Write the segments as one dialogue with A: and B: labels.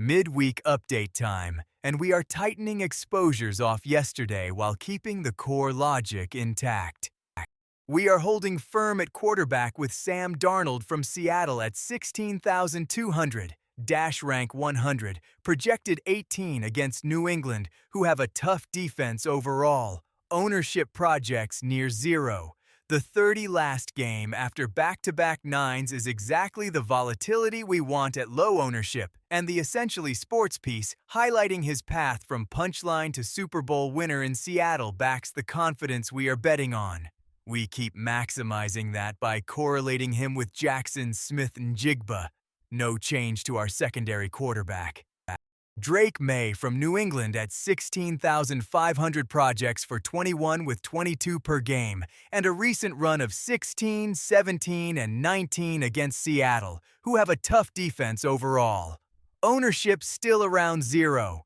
A: Midweek update time, and we are tightening exposures off yesterday while keeping the core logic intact. We are holding firm at quarterback with Sam Darnold from Seattle at 16,200, dash rank 100, projected 18 against New England, who have a tough defense overall. Ownership projects near zero. The 30 last game after back-to-back nines is exactly the volatility we want at low ownership, and the Essentially Sports piece highlighting his path from punchline to Super Bowl winner in Seattle backs the confidence we are betting on. We keep maximizing that by correlating him with Jackson Smith-Njigba. No change to our secondary quarterback. Drake May from New England at 16,500 projects for 21 with 22 per game, and a recent run of 16, 17, and 19 against Seattle, who have a tough defense overall. Ownership still around zero.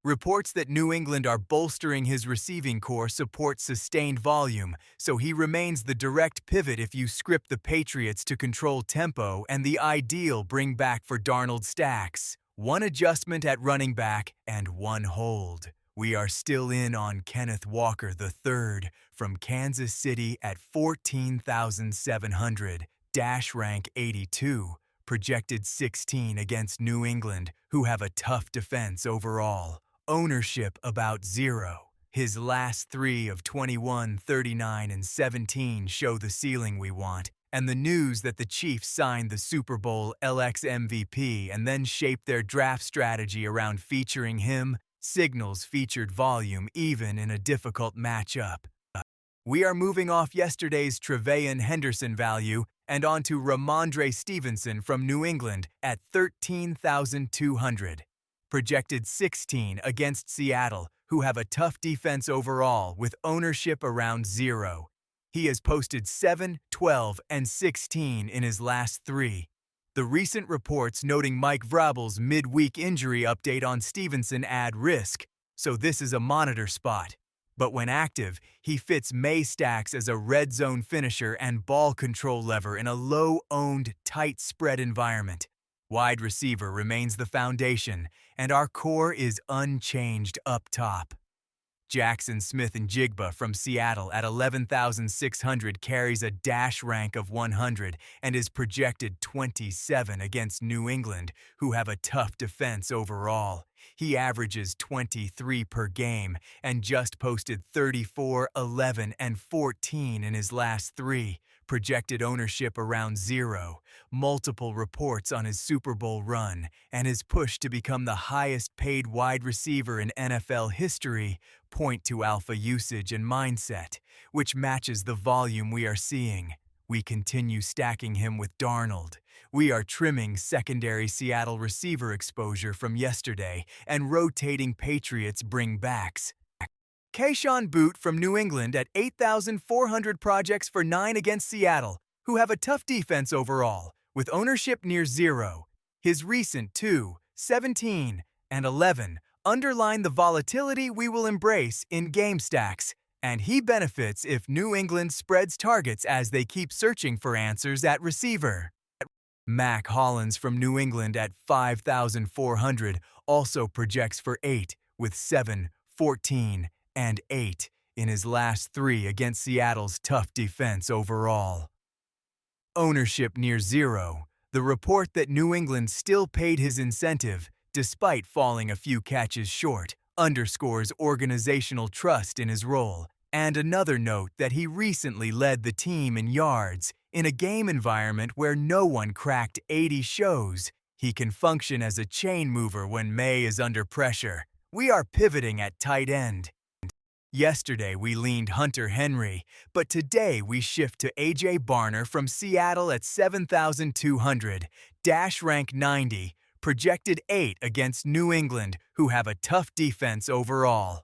A: Reports that New England are bolstering his receiving core support sustained volume, so he remains the direct pivot if you script the Patriots to control tempo and the ideal bring back for Darnold stacks. One adjustment at running back and one hold. We are still in on Kenneth Walker III from Kansas City at 14,700, dash rank 82, projected 16 against New England, who have a tough defense overall. Ownership about zero. His last three of 21, 39, and 17 show the ceiling we want, and the news that the Chiefs signed the Super Bowl LX MVP and then shaped their draft strategy around featuring him signals featured volume even in a difficult matchup. We are moving off yesterday's Treveyon Henderson value and onto Ramondre Stevenson from New England at 13,200. Projected 16 against Seattle, who have a tough defense overall with ownership around zero. He has posted 7, 12, and 16 in his last three. The recent reports noting Mike Vrabel's midweek injury update on Stevenson add risk, so this is a monitor spot. But when active, he fits May stacks as a red zone finisher and ball control lever in a low-owned, tight spread environment. Wide receiver remains the foundation, and our core is unchanged up top. Jackson Smith-Njigba from Seattle at 11,600 carries a dash rank of 100 and is projected 27 against New England, who have a tough defense overall. He averages 23 per game and just posted 34, 11, and 14 in his last three. Projected ownership around zero, multiple reports on his Super Bowl run, and his push to become the highest-paid wide receiver in NFL history point to alpha usage and mindset, which matches the volume we are seeing. We continue stacking him with Darnold. We are trimming secondary Seattle receiver exposure from yesterday and rotating Patriots bringbacks. Keyshawn Boot from New England at 8,400 projects for 9 against Seattle, who have a tough defense overall, with ownership near zero. His recent 2, 17, and 11 underline the volatility we will embrace in game stacks, and he benefits if New England spreads targets as they keep searching for answers at receiver. Mac Hollins from New England at 5,400 also projects for 8, with 7, 14, and 8 in his last three against Seattle's tough defense overall. Ownership near zero. The report that New England still paid his incentive, despite falling a few catches short, underscores organizational trust in his role. And another note that he recently led the team in yards in a game environment where no one cracked 80 shows. He can function as a chain mover when May is under pressure. We are pivoting at tight end. Yesterday we leaned Hunter Henry, but today we shift to A.J. Barner from Seattle at 7,200, dash rank 90, projected 8 against New England, who have a tough defense overall.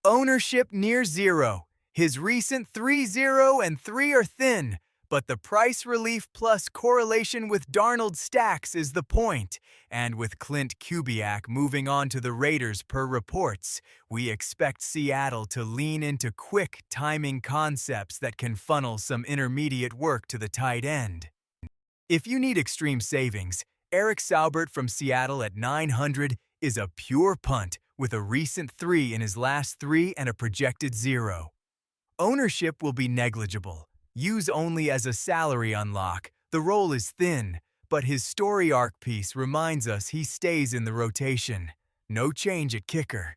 A: Ownership near zero. His recent 3-0 and 3 are thin, but the price relief plus correlation with Darnold stacks is the point. And with Clint Kubiak moving on to the Raiders per reports, we expect Seattle to lean into quick timing concepts that can funnel some intermediate work to the tight end. If you need extreme savings, Eric Saubert from Seattle at 900 is a pure punt with a recent 3 in his last 3 and a projected 0. Ownership will be negligible. Use only as a salary unlock. The role is thin, but his story arc piece reminds us he stays in the rotation. No change at kicker.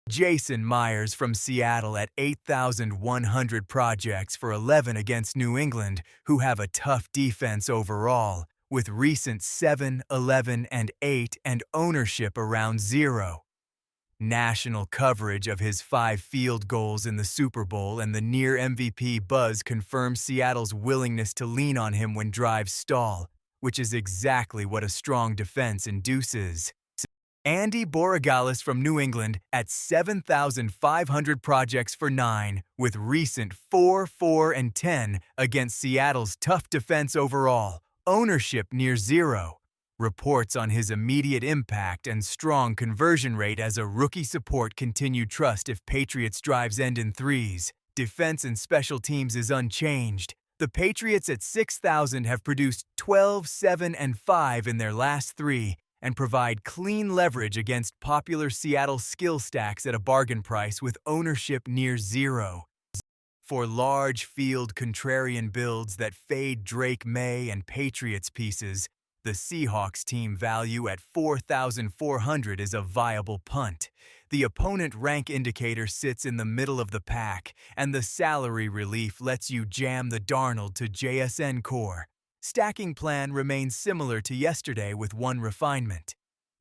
A: Jason Myers from Seattle at 8,100 projects for 11 against New England, who have a tough defense overall, with recent 7, 11, and 8 and ownership around 0. National coverage of his 5 field goals in the Super Bowl and the near MVP buzz confirms Seattle's willingness to lean on him when drives stall, which is exactly what a strong defense induces. Andy Borregales from New England at 7,500 projects for 9, with recent 4, 4, and 10 against Seattle's tough defense overall, ownership near 0. Reports on his immediate impact and strong conversion rate as a rookie support continued trust if Patriots drives end in 3s. Defense and special teams is unchanged. The Patriots at 6,000 have produced 12, 7, and 5 in their last 3 and provide clean leverage against popular Seattle skill stacks at a bargain price with ownership near 0. For large field contrarian builds that fade Drake May and Patriots pieces, the Seahawks team value at 4,400 is a viable punt. The opponent rank indicator sits in the middle of the pack, and the salary relief lets you jam the Darnold to JSN core. Stacking plan remains similar to yesterday with one refinement.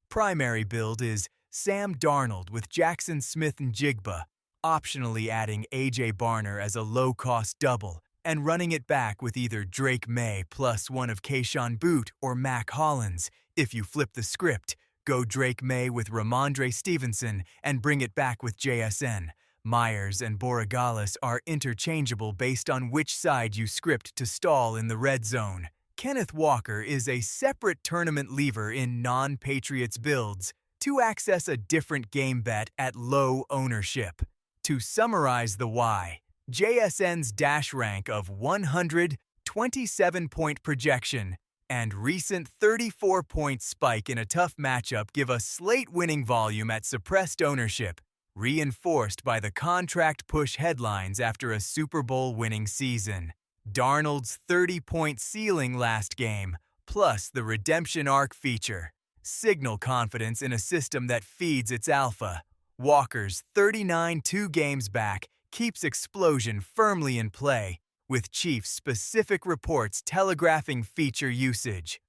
A: Primary build is Sam Darnold with Jackson Smith and Jigba, optionally adding A.J. Barner as a low-cost double, and running it back with either Drake May plus one of Keyshawn Boot or Mac Hollins. If you flip the script, go Drake May with Ramondre Stevenson and bring it back with JSN. Myers and Borregales are interchangeable based on which side you script to stall in the red zone. Kenneth Walker is a separate tournament lever in non-Patriots builds to access a different game bet at low ownership. To summarize the why, JSN's dash rank of 100, 27-point projection, and recent 34-point spike in a tough matchup give us slate-winning volume at suppressed ownership, reinforced by the contract push headlines after a Super Bowl-winning season. Darnold's 30-point ceiling last game, plus the redemption arc feature, signal confidence in a system that feeds its alpha. Walker's 39 2 games back keeps explosion firmly in play, with Chiefs-specific reports telegraphing feature usage.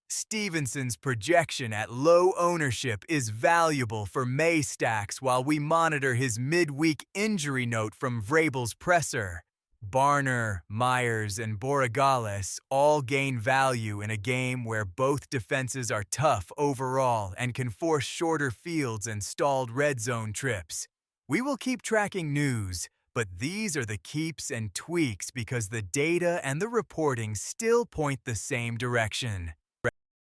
A: Stevenson's projection at low ownership is valuable for May stacks while we monitor his midweek injury note from Vrabel's presser. Barner, Myers, and Borregales all gain value in a game where both defenses are tough overall and can force shorter fields and stalled red zone trips. We will keep tracking news, but these are the keeps and tweaks because the data and the reporting still point the same direction.